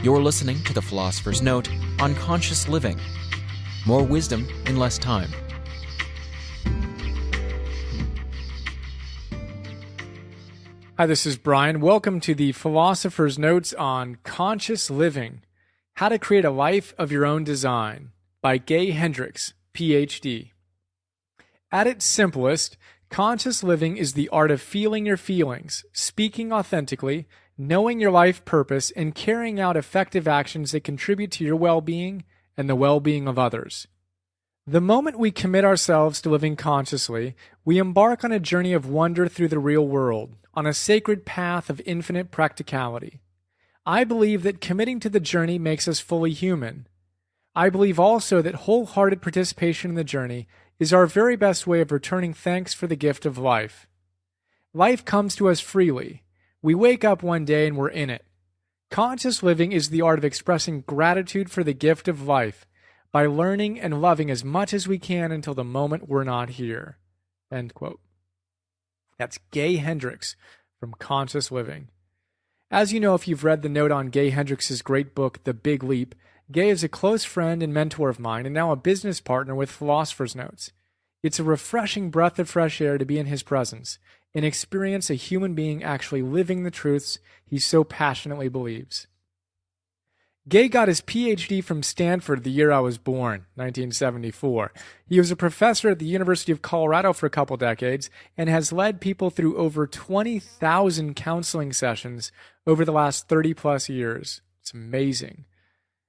You're listening to The Philosopher's Note on Conscious Living. More wisdom in less time. Hi, this is Brian. Welcome to The Philosopher's Notes on Conscious Living, How to Create a Life of Your Own Design by Gay Hendricks, Ph.D. At its simplest, conscious living is the art of feeling your feelings, speaking authentically, knowing your life purpose, and carrying out effective actions that contribute to your well-being and the well-being of others. The moment we commit ourselves to living consciously, we embark on a journey of wonder through the real world, on a sacred path of infinite practicality. I believe that committing to the journey makes us fully human. I believe also that wholehearted participation in the journey is our very best way of returning thanks for the gift of life. Life comes to us freely. We wake up one day and we're in it. Conscious living is the art of expressing gratitude for the gift of life by learning and loving as much as we can until the moment we're not here. End quote. That's Gay Hendricks from Conscious Living. As you know, if you've read the note on Gay Hendricks' great book, The Big Leap, Gay is a close friend and mentor of mine and now a business partner with Philosopher's Notes. It's a refreshing breath of fresh air to be in his presence and experience a human being actually living the truths he so passionately believes. Gay got his Ph.D. from Stanford the year I was born, 1974. He was a professor at the University of Colorado for a couple decades and has led people through over 20,000 counseling sessions over the last 30-plus years. It's amazing.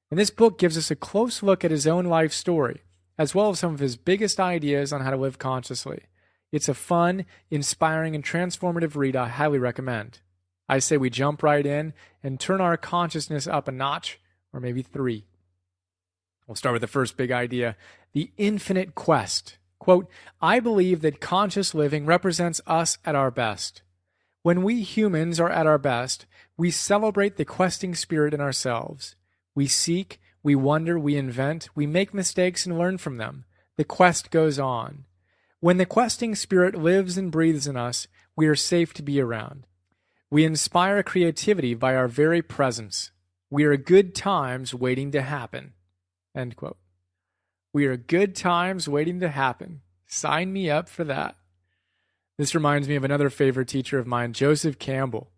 And this book gives us a close look at his own life story, as well as some of his biggest ideas on how to live consciously. It's a fun, inspiring, and transformative read I highly recommend. I say we jump right in and turn our consciousness up a notch, or maybe 3. We'll start with the first big idea, the infinite quest. Quote, I believe that conscious living represents us at our best. When we humans are at our best, we celebrate the questing spirit in ourselves. We seek, we wonder, we invent, we make mistakes and learn from them. The quest goes on. When the questing spirit lives and breathes in us, we are safe to be around. We inspire creativity by our very presence. We are good times waiting to happen. End quote. We are good times waiting to happen. Sign me up for that. This reminds me of another favorite teacher of mine, Joseph Campbell.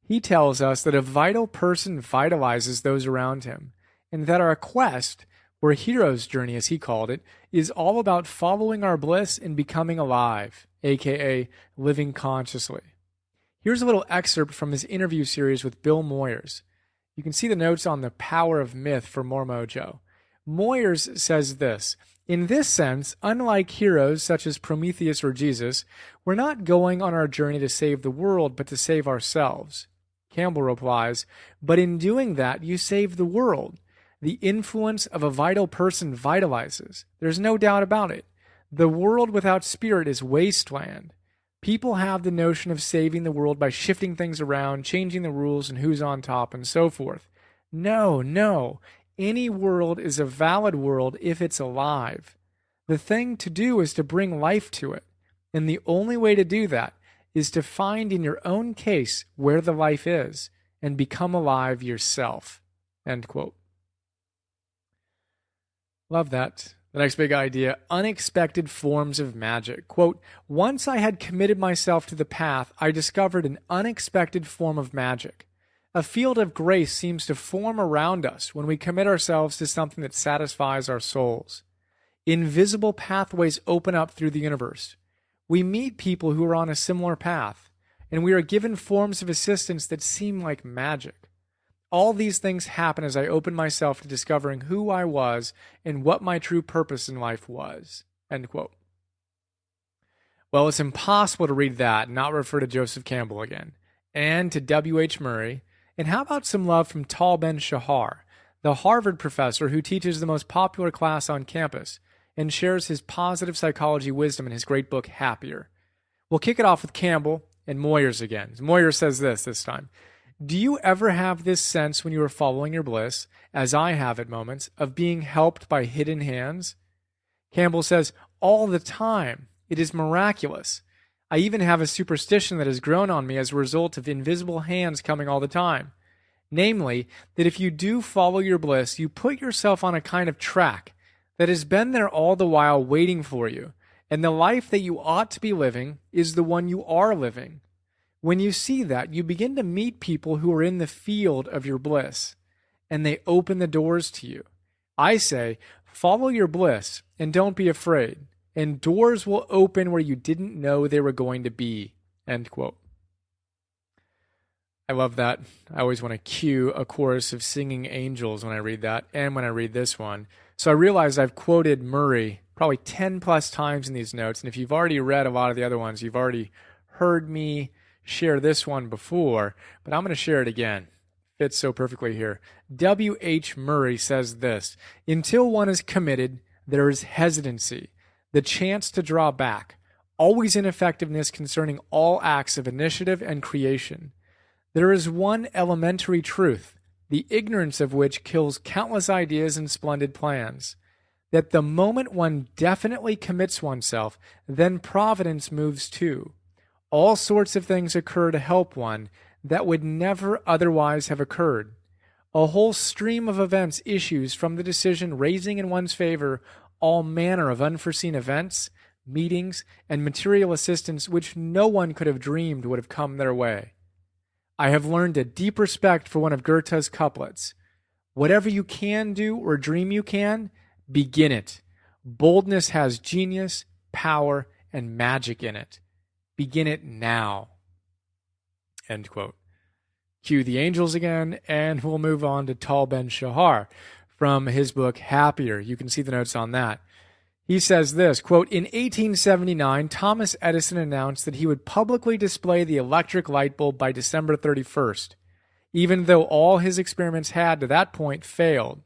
He tells us that a vital person vitalizes those around him, and that our quest, or hero's journey as he called it, is all about following our bliss and becoming alive, aka living consciously. Here's a little excerpt from his interview series with Bill Moyers. You can see the notes on the power of myth for more mojo. Moyers says this, in this sense, unlike heroes such as Prometheus or Jesus, we're not going on our journey to save the world, but to save ourselves. Campbell replies, but in doing that, you save the world. The influence of a vital person vitalizes. There's no doubt about it. The world without spirit is wasteland. People have the notion of saving the world by shifting things around, changing the rules and who's on top and so forth. No. Any world is a valid world if it's alive. The thing to do is to bring life to it. And the only way to do that is to find in your own case where the life is and become alive yourself. End quote. Love that. The next big idea, unexpected forms of magic. Quote, once I had committed myself to the path, I discovered an unexpected form of magic. A field of grace seems to form around us when we commit ourselves to something that satisfies our souls. Invisible pathways open up through the universe. We meet people who are on a similar path, and we are given forms of assistance that seem like magic. All these things happen as I open myself to discovering who I was and what my true purpose in life was. End quote. Well, it's impossible to read that and not refer to Joseph Campbell again, and to W.H. Murray. And how about some love from Tal Ben-Shahar, the Harvard professor who teaches the most popular class on campus and shares his positive psychology wisdom in his great book, Happier. We'll kick it off with Campbell and Moyers again. Moyers says this time. Do you ever have this sense when you are following your bliss, as I have at moments, of being helped by hidden hands? Campbell says, all the time. It is miraculous. I even have a superstition that has grown on me as a result of invisible hands coming all the time. Namely, that if you do follow your bliss, you put yourself on a kind of track that has been there all the while waiting for you, and the life that you ought to be living is the one you are living. When you see that, you begin to meet people who are in the field of your bliss, and they open the doors to you. I say, follow your bliss and don't be afraid, and doors will open where you didn't know they were going to be. End quote. I love that. I always want to cue a chorus of singing angels when I read that and when I read this one. So I realize I've quoted Murray probably 10 plus times in these notes. And if you've already read a lot of the other ones, you've already heard me share this one before, but I'm going to share it again. Fits so perfectly here. W.H. Murray says this: until one is committed, there is hesitancy, the chance to draw back, always ineffectiveness concerning all acts of initiative and creation. There is one elementary truth, the ignorance of which kills countless ideas and splendid plans, that the moment one definitely commits oneself, then providence moves too. All sorts of things occur to help one that would never otherwise have occurred. A whole stream of events issues from the decision raising in one's favor all manner of unforeseen events, meetings, and material assistance which no one could have dreamed would have come their way. I have learned a deep respect for one of Goethe's couplets. Whatever you can do or dream you can, begin it. Boldness has genius, power, and magic in it. Begin it now. End quote. Cue the angels again, and we'll move on to Tal Ben-Shahar from his book Happier. You can see the notes on that. He says this, quote, in 1879, Thomas Edison announced that he would publicly display the electric light bulb by December 31st, even though all his experiments had to that point failed.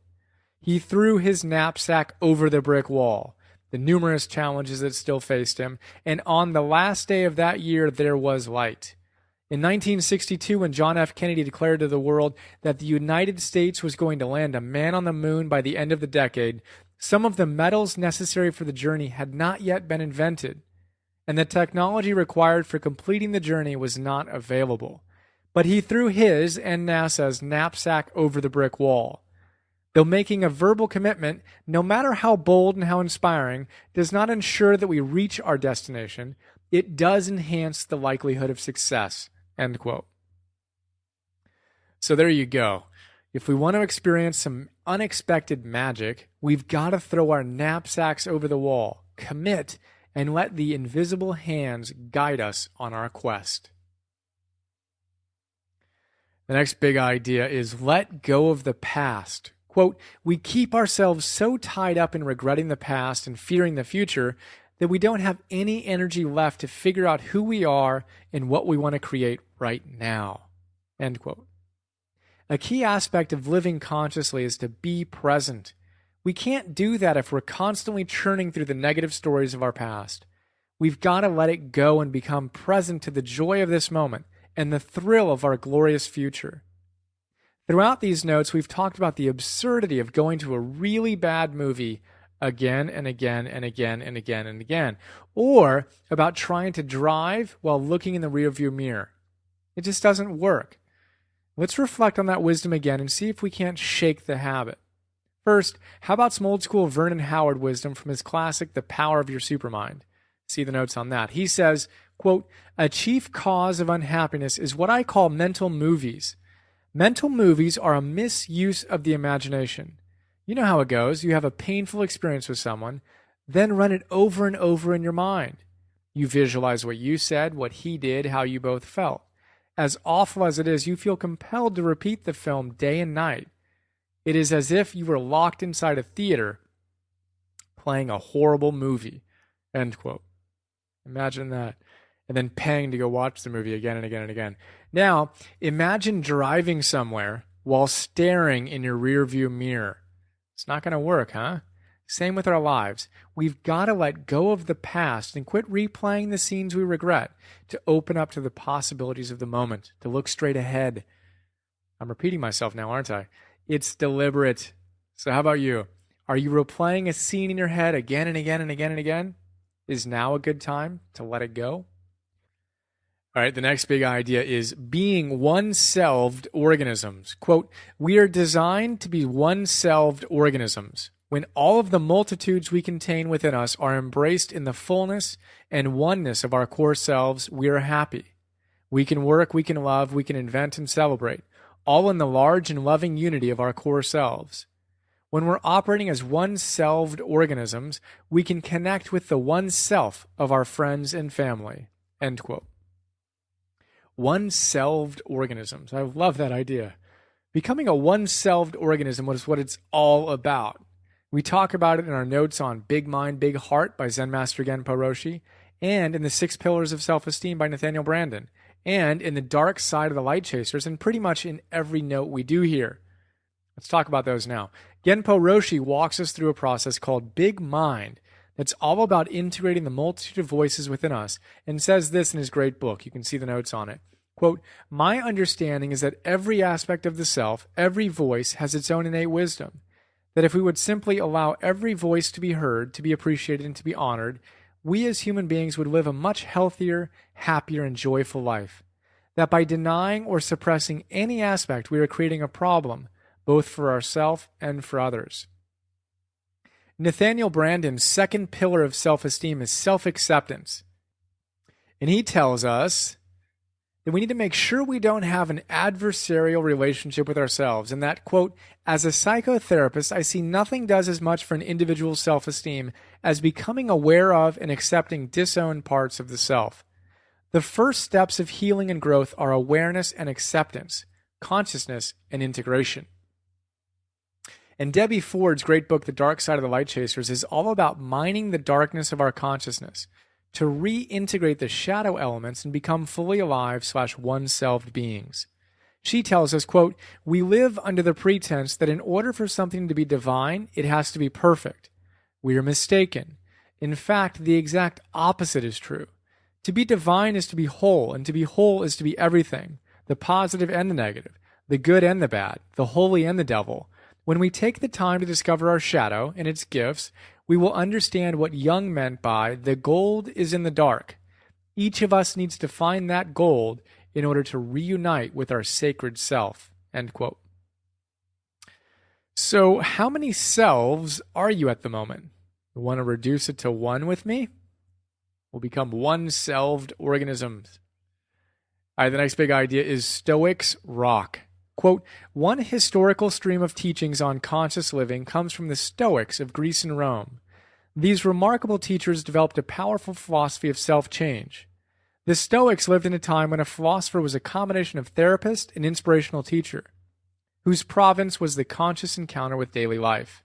He threw his knapsack over the brick wall, the numerous challenges that still faced him, and on the last day of that year there was light. In 1962, when John F. Kennedy declared to the world that the United States was going to land a man on the moon by the end of the decade, some of the metals necessary for the journey had not yet been invented, and the technology required for completing the journey was not available. But he threw his and NASA's knapsack over the brick wall. Though making a verbal commitment, no matter how bold and how inspiring, does not ensure that we reach our destination, it does enhance the likelihood of success. End quote. So there you go. If we want to experience some unexpected magic, we've got to throw our knapsacks over the wall, commit, and let the invisible hands guide us on our quest. The next big idea is let go of the past. Quote, we keep ourselves so tied up in regretting the past and fearing the future that we don't have any energy left to figure out who we are and what we want to create right now. End quote. A key aspect of living consciously is to be present. We can't do that if we're constantly churning through the negative stories of our past. We've got to let it go and become present to the joy of this moment and the thrill of our glorious future. Throughout these notes, we've talked about the absurdity of going to a really bad movie again and again and again and again and again, or about trying to drive while looking in the rearview mirror. It just doesn't work. Let's reflect on that wisdom again and see if we can't shake the habit. First, how about some old school Vernon Howard wisdom from his classic, The Power of Your Supermind? See the notes on that. He says, quote, a chief cause of unhappiness is what I call mental movies. Mental movies are a misuse of the imagination. You know how it goes. You have a painful experience with someone, then run it over and over in your mind. You visualize what you said, what he did, how you both felt. As awful as it is, you feel compelled to repeat the film day and night. It is as if you were locked inside a theater playing a horrible movie. End quote. Imagine that. And then paying to go watch the movie again and again and again. Now, imagine driving somewhere while staring in your rearview mirror. It's not going to work, huh? Same with our lives. We've got to let go of the past and quit replaying the scenes we regret to open up to the possibilities of the moment, to look straight ahead. I'm repeating myself now, aren't I? It's deliberate. So how about you? Are you replaying a scene in your head again and again and again and again? Is now a good time to let it go? All right, the next big idea is being one-celled organisms. Quote, we are designed to be one-celled organisms. When all of the multitudes we contain within us are embraced in the fullness and oneness of our core selves, we are happy. We can work, we can love, we can invent and celebrate, all in the large and loving unity of our core selves. When we're operating as one-celled organisms, we can connect with the one self of our friends and family. End quote. One-celled organisms. I love that idea. Becoming a one-celled organism is what it's all about. We talk about it in our notes on Big Mind, Big Heart by Zen Master Genpo Roshi, and in the 6 Pillars of Self-Esteem by Nathaniel Branden, and in the Dark Side of the Light Chasers, and pretty much in every note we do here. Let's talk about those now. Genpo Roshi walks us through a process called Big Mind that's all about integrating the multitude of voices within us, and says this in his great book. You can see the notes on it. Quote, my understanding is that every aspect of the self, every voice, has its own innate wisdom. That if we would simply allow every voice to be heard, to be appreciated, and to be honored, we as human beings would live a much healthier, happier, and joyful life. That by denying or suppressing any aspect, we are creating a problem, both for ourselves and for others. Nathaniel Branden's second pillar of self-esteem is self-acceptance. And he tells us that we need to make sure we don't have an adversarial relationship with ourselves, and that, quote, as a psychotherapist, I see nothing does as much for an individual's self-esteem as becoming aware of and accepting disowned parts of the self. The first steps of healing and growth are awareness and acceptance, consciousness and integration. And Debbie Ford's great book, The Dark Side of the Light Chasers, is all about mining the darkness of our consciousness to reintegrate the shadow elements and become fully alive / one-selved beings. She tells us, quote, we live under the pretense that in order for something to be divine, it has to be perfect. We are mistaken. In fact, the exact opposite is true. To be divine is to be whole, and to be whole is to be everything, the positive and the negative, the good and the bad, the holy and the devil. When we take the time to discover our shadow and its gifts, we will understand what Jung meant by the gold is in the dark. Each of us needs to find that gold in order to reunite with our sacred self. End quote. So how many selves are you at the moment? You want to reduce it to one with me? We'll become one-selved organisms. All right, the next big idea is Stoics rock. Quote, one historical stream of teachings on conscious living comes from the Stoics of Greece and Rome. These remarkable teachers developed a powerful philosophy of self-change. The Stoics lived in a time when a philosopher was a combination of therapist and inspirational teacher, whose province was the conscious encounter with daily life.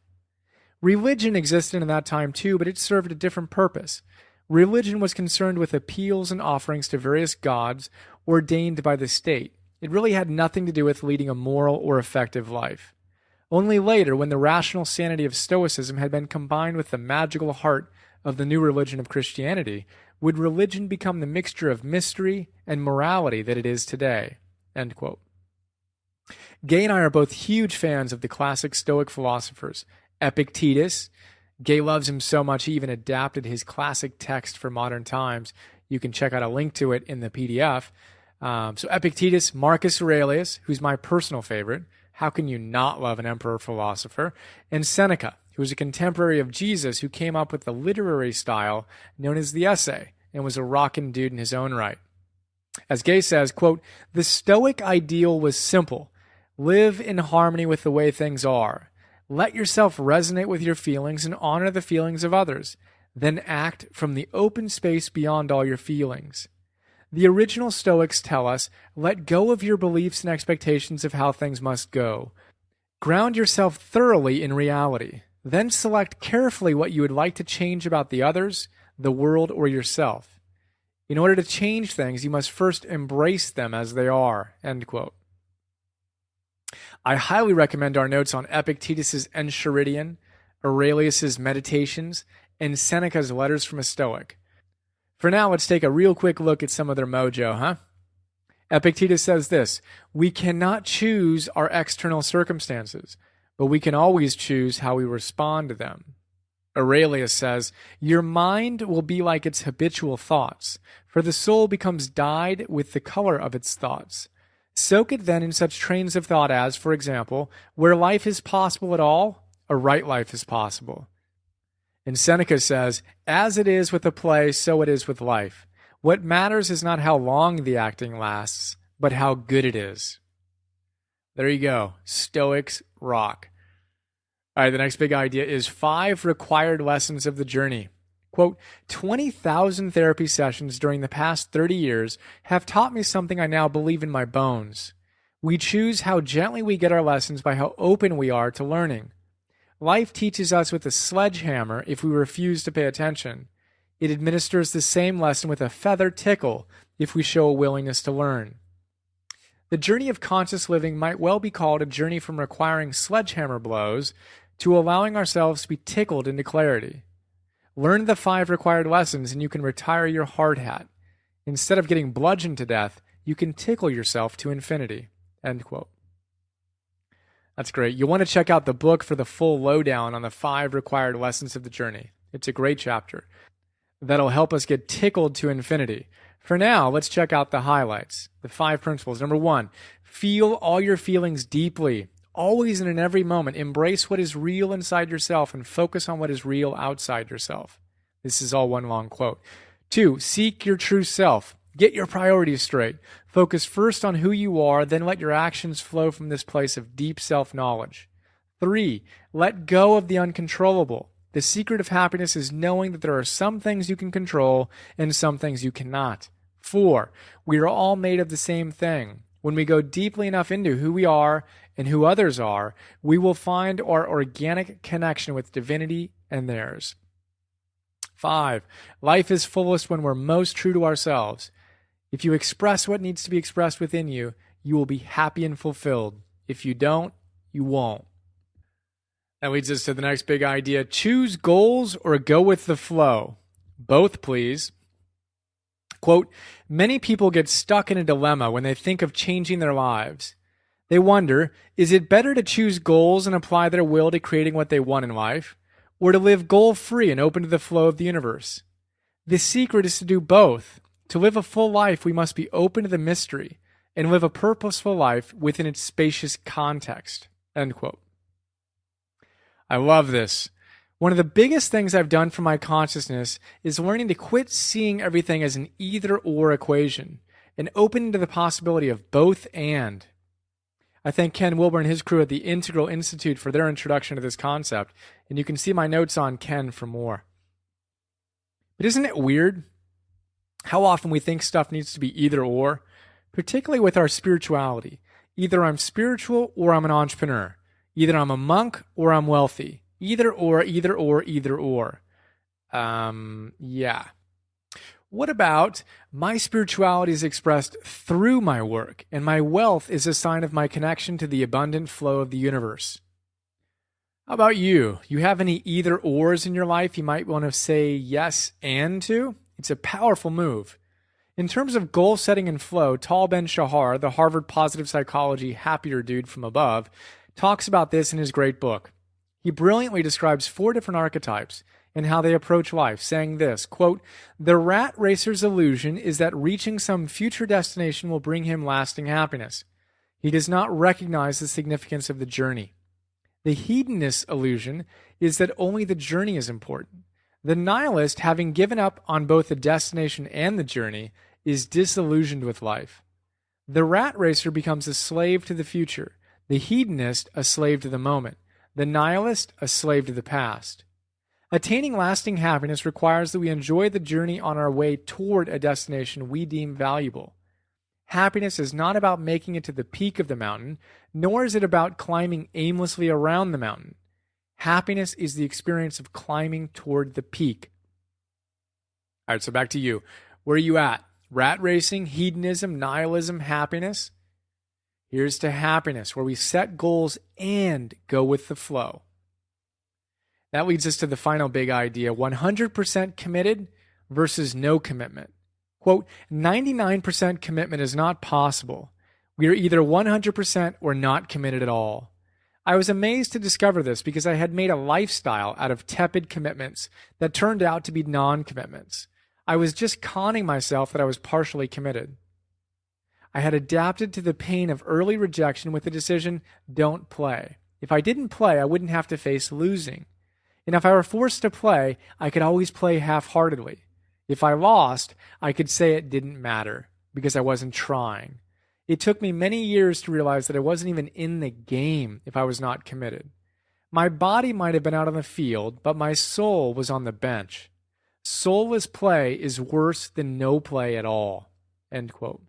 Religion existed in that time too, but it served a different purpose. Religion was concerned with appeals and offerings to various gods ordained by the state. It really had nothing to do with leading a moral or effective life. Only later, when the rational sanity of Stoicism had been combined with the magical heart of the new religion of Christianity, would religion become the mixture of mystery and morality that it is today. End quote. Gay and I are both huge fans of the classic Stoic philosophers. Epictetus. Gay loves him so much he even adapted his classic text for modern times. You can check out a link to it in the PDF. So Epictetus, Marcus Aurelius, who's my personal favorite. How can you not love an emperor philosopher? And Seneca, who was a contemporary of Jesus who came up with the literary style known as the essay and was a rockin' dude in his own right. As Gay says, quote, the Stoic ideal was simple. Live in harmony with the way things are. Let yourself resonate with your feelings and honor the feelings of others. Then act from the open space beyond all your feelings. The original Stoics tell us, let go of your beliefs and expectations of how things must go. Ground yourself thoroughly in reality. Then select carefully what you would like to change about the others, the world, or yourself. In order to change things, you must first embrace them as they are. End quote. I highly recommend our notes on Epictetus's Enchiridion, Aurelius's Meditations, and Seneca's Letters from a Stoic. For now, let's take a real quick look at some of their mojo, huh? Epictetus says this, we cannot choose our external circumstances, but we can always choose how we respond to them. Aurelius says, "Your mind will be like its habitual thoughts, for the soul becomes dyed with the color of its thoughts. Soak it then in such trains of thought as, for example, where life is possible at all, a right life is possible." And Seneca says, "As it is with a play, so it is with life. What matters is not how long the acting lasts, but how good it is." There you go. Stoics rock. All right, the next big idea is 5 required lessons of the journey. Quote, 20,000 therapy sessions during the past 30 years have taught me something I now believe in my bones. We choose how gently we get our lessons by how open we are to learning. Life teaches us with a sledgehammer if we refuse to pay attention. It administers the same lesson with a feather tickle if we show a willingness to learn. The journey of conscious living might well be called a journey from requiring sledgehammer blows to allowing ourselves to be tickled into clarity. Learn the 5 required lessons and you can retire your hard hat. Instead of getting bludgeoned to death, you can tickle yourself to infinity. End quote. That's great. You'll want to check out the book for the full lowdown on the 5 required lessons of the journey. It's a great chapter that'll help us get tickled to infinity. For now, let's check out the highlights, the 5 principles. Number 1, feel all your feelings deeply. Always and in every moment, embrace what is real inside yourself and focus on what is real outside yourself. This is all one long quote. 2, seek your true self. Get your priorities straight. Focus first on who you are, then let your actions flow from this place of deep self-knowledge. 3, let go of the uncontrollable. The secret of happiness is knowing that there are some things you can control and some things you cannot. 4, we are all made of the same thing. When we go deeply enough into who we are and who others are, we will find our organic connection with divinity and theirs. 5, life is fullest when we're most true to ourselves. If you express what needs to be expressed within you, you will be happy and fulfilled. If you don't, you won't. That leads us to the next big idea. Choose goals or go with the flow. Both, please. Quote, many people get stuck in a dilemma when they think of changing their lives. They wonder, is it better to choose goals and apply their will to creating what they want in life, or to live goal-free and open to the flow of the universe? The secret is to do both. To live a full life, we must be open to the mystery and live a purposeful life within its spacious context. End quote. I love this. One of the biggest things I've done for my consciousness is learning to quit seeing everything as an either-or equation and open to the possibility of both and. I thank Ken Wilber and his crew at the Integral Institute for their introduction to this concept, and you can see my notes on Ken for more. But isn't it weird how often we think stuff needs to be either-or, particularly with our spirituality? Either I'm spiritual or I'm an entrepreneur. Either I'm a monk or I'm wealthy. Either or, either or, either or. Yeah. What about my spirituality is expressed through my work, and my wealth is a sign of my connection to the abundant flow of the universe? How about you? You have any either ors in your life you might want to say yes and to? It's a powerful move. In terms of goal setting and flow, Tal Ben-Shahar, the Harvard positive psychology happier dude from above, talks about this in his great book. He brilliantly describes 4 different archetypes and how they approach life, saying this, quote, the rat racer's illusion is that reaching some future destination will bring him lasting happiness. He does not recognize the significance of the journey. The hedonist's illusion is that only the journey is important. The nihilist, having given up on both the destination and the journey, is disillusioned with life. The rat racer becomes a slave to the future, the hedonist a slave to the moment, the nihilist a slave to the past. Attaining lasting happiness requires that we enjoy the journey on our way toward a destination we deem valuable. Happiness is not about making it to the peak of the mountain, nor is it about climbing aimlessly around the mountain. Happiness is the experience of climbing toward the peak. All right, so back to you. Where are you at? Rat racing, hedonism, nihilism, happiness? Here's to happiness, where we set goals and go with the flow. That leads us to the final big idea, 100% committed versus no commitment. Quote, 99% commitment is not possible. We are either 100% or not committed at all. I was amazed to discover this because I had made a lifestyle out of tepid commitments that turned out to be non-commitments. I was just conning myself that I was partially committed. I had adapted to the pain of early rejection with the decision, don't play. If I didn't play, I wouldn't have to face losing. And if I were forced to play, I could always play half-heartedly. If I lost, I could say it didn't matter because I wasn't trying. It took me many years to realize that I wasn't even in the game if I was not committed. My body might have been out on the field, but my soul was on the bench. Soulless play is worse than no play at all. End quote.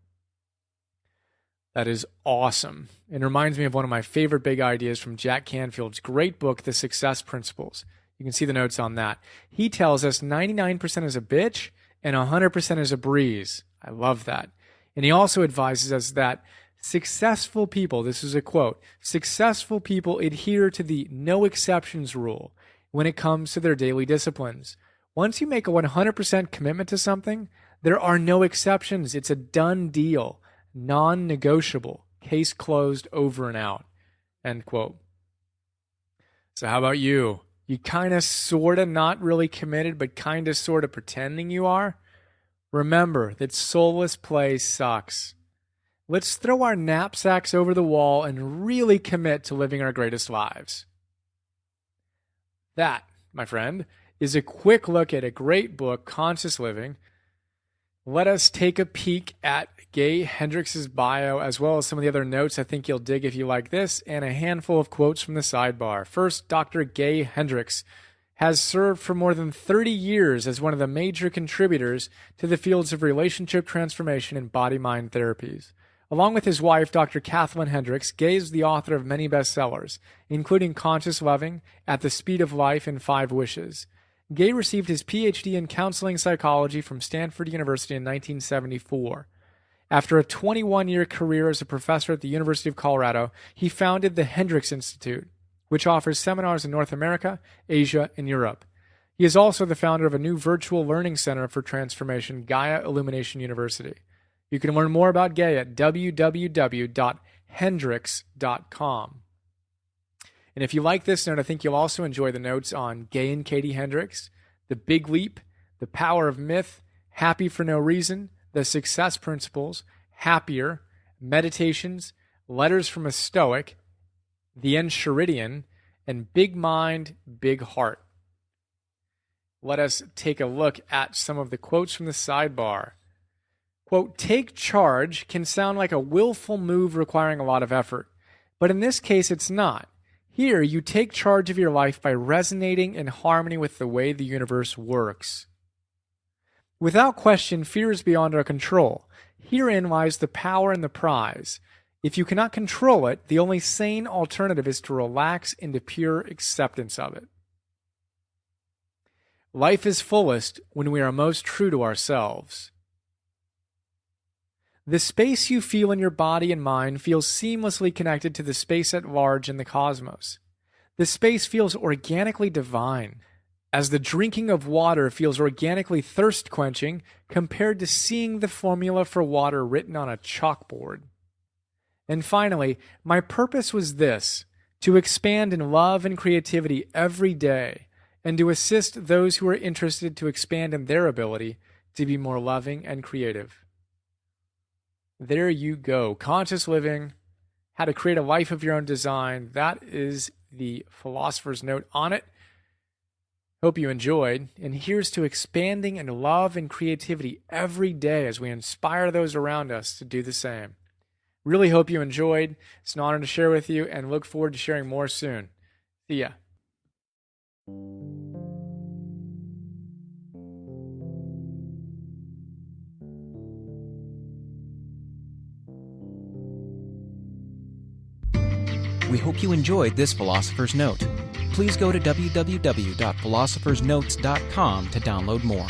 That is awesome. And reminds me of one of my favorite big ideas from Jack Canfield's great book, The Success Principles. You can see the notes on that. He tells us 99% is a bitch and 100% is a breeze. I love that. And he also advises us that successful people, this is a quote, successful people adhere to the no exceptions rule when it comes to their daily disciplines. Once you make a 100% commitment to something, there are no exceptions. It's a done deal. Non-negotiable, case closed, over and out, end quote. So how about you? You kind of sort of not really committed, but kind of sort of pretending you are? Remember that soulless play sucks. Let's throw our knapsacks over the wall and really commit to living our greatest lives. That, my friend, is a quick look at a great book, Conscious Living. Let us take a peek at Gay Hendricks' bio, as well as some of the other notes I think you'll dig if you like this, and a handful of quotes from the sidebar. First, Dr. Gay Hendricks has served for more than 30 years as one of the major contributors to the fields of relationship transformation and body-mind therapies. Along with his wife, Dr. Kathleen Hendricks, Gay is the author of many bestsellers, including Conscious Loving, At the Speed of Life, and 5 Wishes. Gay received his PhD in counseling psychology from Stanford University in 1974. After a 21-year career as a professor at the University of Colorado, he founded the Hendricks Institute, which offers seminars in North America, Asia, and Europe. He is also the founder of a new virtual learning center for transformation, Gaia Illumination University. You can learn more about Gay at www.hendricks.com. And if you like this note, I think you'll also enjoy the notes on Gay and Katie Hendricks, The Big Leap, The Power of Myth, Happy for No Reason, The Success Principles, Happier, Meditations, Letters from a Stoic, The Enchiridion, and Big Mind, Big Heart. Let us take a look at some of the quotes from the sidebar. Quote, take charge can sound like a willful move requiring a lot of effort, but in this case it's not. Here, you take charge of your life by resonating in harmony with the way the universe works. Without question, fear is beyond our control. Herein lies the power and the prize. If you cannot control it, the only sane alternative is to relax into pure acceptance of it. Life is fullest when we are most true to ourselves. The space you feel in your body and mind feels seamlessly connected to the space at large in the cosmos. The space feels organically divine, as the drinking of water feels organically thirst-quenching compared to seeing the formula for water written on a chalkboard. And finally, my purpose was this, to expand in love and creativity every day, and to assist those who are interested to expand in their ability to be more loving and creative. There you go. Conscious Living, how to create a life of your own design. That is the philosopher's note on it. Hope you enjoyed. And here's to expanding in love and creativity every day as we inspire those around us to do the same. Really hope you enjoyed. It's an honor to share with you and look forward to sharing more soon. See ya. We hope you enjoyed this Philosopher's Note. Please go to www.philosophersnotes.com to download more.